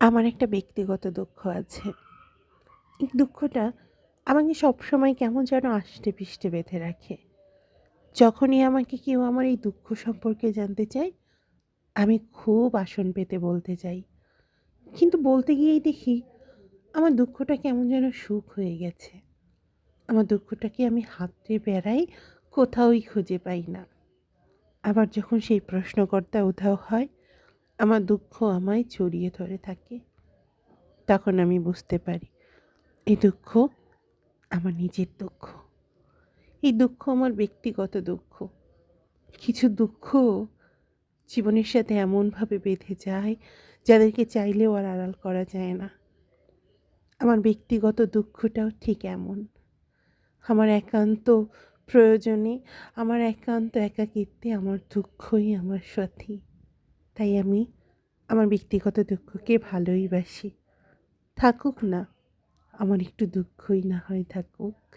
আমার একটা ব্যক্তিগত দুঃখ আছে। এই দুঃখটা আমাকে সবসময় কেমন যেন আষ্টেপৃষ্ঠে বেঁধে রাখে। যখনই আমাকে কেউ আমার এই দুঃখ সম্পর্কে জানতে চায়, আমি খুব আসন পেতে বলতে চাই। কিন্তু বলতে গিয়েই দেখি আমার দুঃখটা কেমন যেন সুখ হয়ে গেছে। আমার দুঃখটাকে আমি হাতড়ে বেড়াই, কোথাওই খুঁজে পাই না। আবার যখন সেই প্রশ্নকর্তা উধাও হয়, আমার দুঃখ আমায় জড়িয়ে ধরে থাকে। তখন আমি বুঝতে পারি এই দুঃখ আমার নিজের দুঃখ। এই দুঃখ আমার ব্যক্তিগত দুঃখ। কিছু দুঃখ জীবনের সাথে এমনভাবে বেঁধে যায়, যাদেরকে চাইলেও আর আড়াল করা যায় না। আমার ব্যক্তিগত দুঃখটাও ঠিক এমন। আমার একান্ত প্রয়োজনে, আমার একান্ত একাকিত্বে আমার দুঃখই আমার সাথী। তাই আমি আমার ব্যক্তিগত দুঃখকে ভালোই বাসি। থাকুক না, আমার একটু দুঃখই না হয় থাকুক।